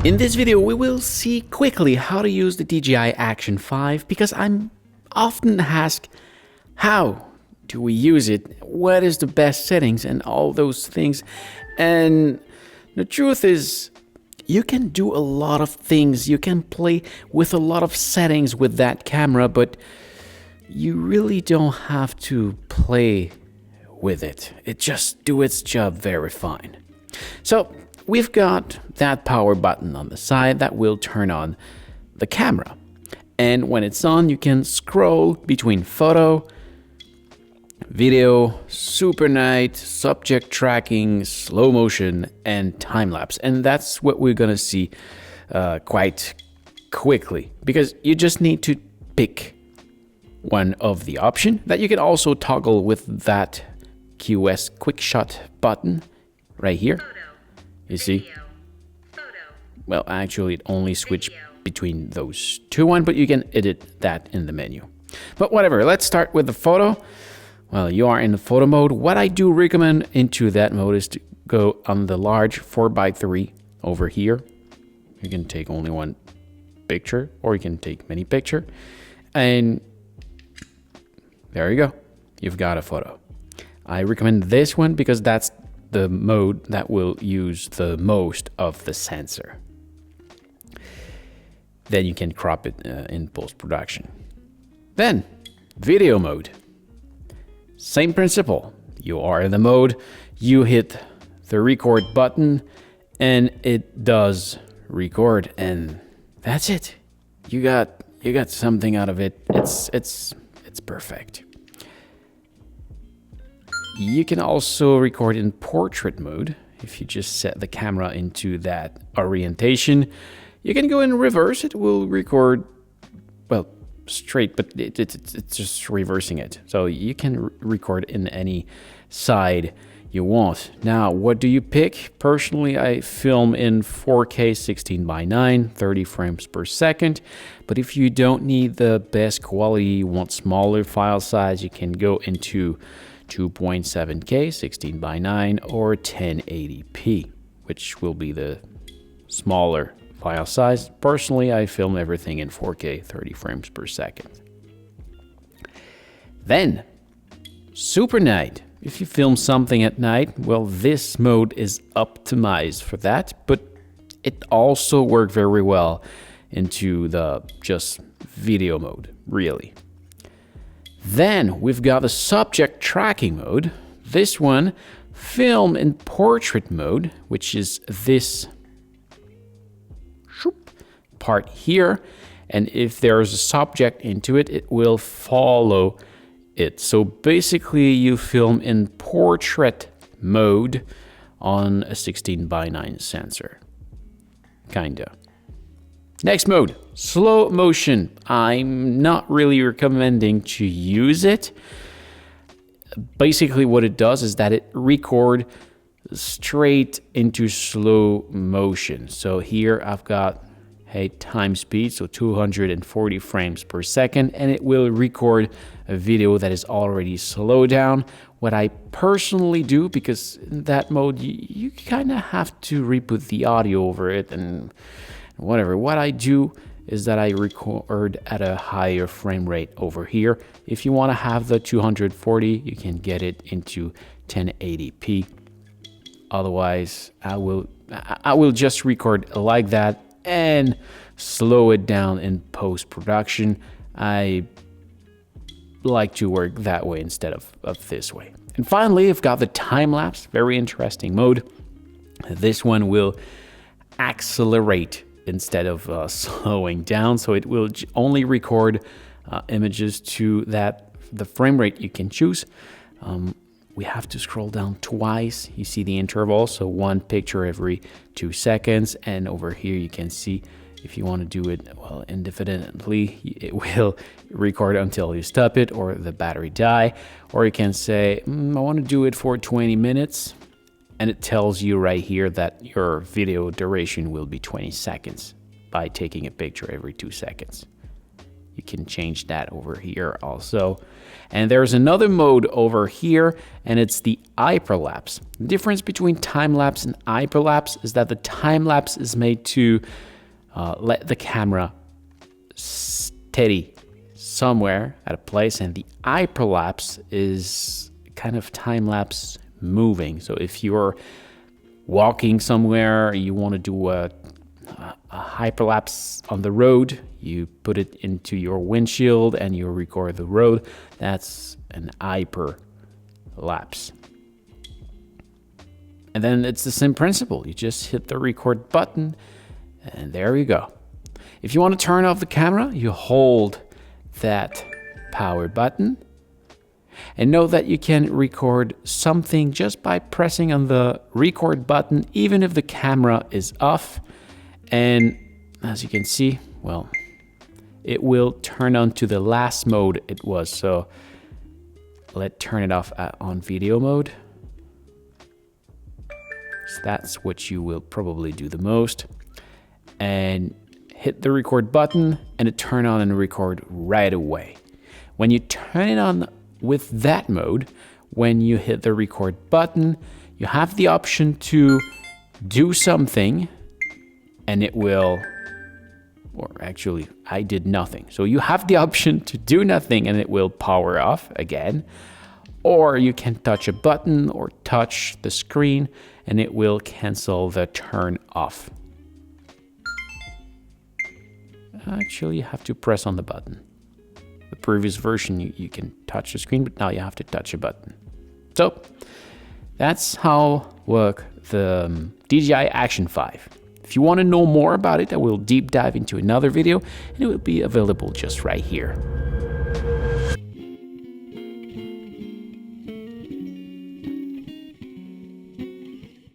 In this video, we will see quickly how to use the DJI Action 5 because I'm often asked, how do we use it? What is the best settings and all those things? And the truth is, you can do a lot of things. You can play with a lot of settings with that camera, but you really don't have to play with it. It just do its job very fine. So we've got that power button on the side that will turn on the camera. And when it's on, you can scroll between photo, video, super night, subject tracking, slow motion, and time lapse. And that's what we're gonna see quite quickly, because you just need to pick one of the option that you can also toggle with that QS quick shot button right here. You see? Well, actually, it only switched between those two ones, but you can edit that in the menu. But whatever, let's start with the photo. Well, you are in the photo mode. What I do recommend into that mode is to go on the large 4x3 over here. You can take only one picture, or you can take many pictures. And there you go. You've got a photo. I recommend this one because that's the mode that will use the most of the sensor. Then you can crop it in post-production. Then, video mode. Same principle. You are in the mode, you hit the record button, and it does record, and that's it. You got something out of it. It's perfect. You can also record in portrait mode. If you just set the camera into that orientation, you can go in reverse. It will record, well, straight, but it's just reversing it. So you can record in any side you want. Now, what do you pick? Personally, I film in 4K 16:9, 30 frames per second. But if you don't need the best quality, you want smaller file size, you can go into 2.7K 16:9 or 1080p, which will be the smaller file size. Personally, I film everything in 4K 30 frames per second. Then, super night. If you film something at night, well, this mode is optimized for that, but it also works very well into the just video mode, really. Then we've got the subject tracking mode. This one, film in portrait mode, which is this part here. And if there's a subject into it, it will follow it. So basically you film in portrait mode on a 16:9 sensor. Kinda. Next mode, slow motion. I'm not really recommending to use it. Basically what it does is that it records straight into slow motion. So here I've got a time speed, so 240 frames per second, and it will record a video that is already slowed down. What I personally do, because in that mode you kind of have to reboot the audio over it and whatever. What I do is that I record at a higher frame rate over here. If you want to have the 240, you can get it into 1080p. Otherwise, I will just record like that and slow it down in post-production. I like to work that way instead of this way. And finally, I've got the time-lapse, very interesting mode. This one will accelerate instead of slowing down, so it will only record images to the frame rate you can choose. We have to scroll down twice. You see the interval, so one picture every 2 seconds. And over here you can see if you want to do it, well, indefinitely, it will record until you stop it or the battery die. Or you can say, I want to do it for 20 minutes. And it tells you right here that your video duration will be 20 seconds by taking a picture every 2 seconds. You can change that over here also. And there's another mode over here, and it's the hyperlapse. The difference between time-lapse and hyperlapse is that the time-lapse is made to let the camera steady somewhere at a place, and the hyperlapse is kind of time-lapse moving. So if you're walking somewhere, you want to do a hyperlapse on the road, you put it into your windshield and you record the road. That's an hyperlapse. And then it's the same principle. You just hit the record button and there you go. If you want to turn off the camera, you hold that power button. And know that you can record something just by pressing on the record button, even if the camera is off. And as you can see, well, it will turn on to the last mode it was. So let's turn it off on video mode. So that's what you will probably do the most. And hit the record button and it turn on and record right away. When you turn it on with that mode, when you hit the record button, you have the option to do something and it will, or actually I did nothing. So you have the option to do nothing and it will power off again. Or you can touch a button or touch the screen and it will cancel the turn off. Actually, you have to press on the button. The previous version, you can touch the screen, but now you have to touch a button. So that's how work the DJI Action 5. If you want to know more about it, I will deep dive into another video and it will be available just right here.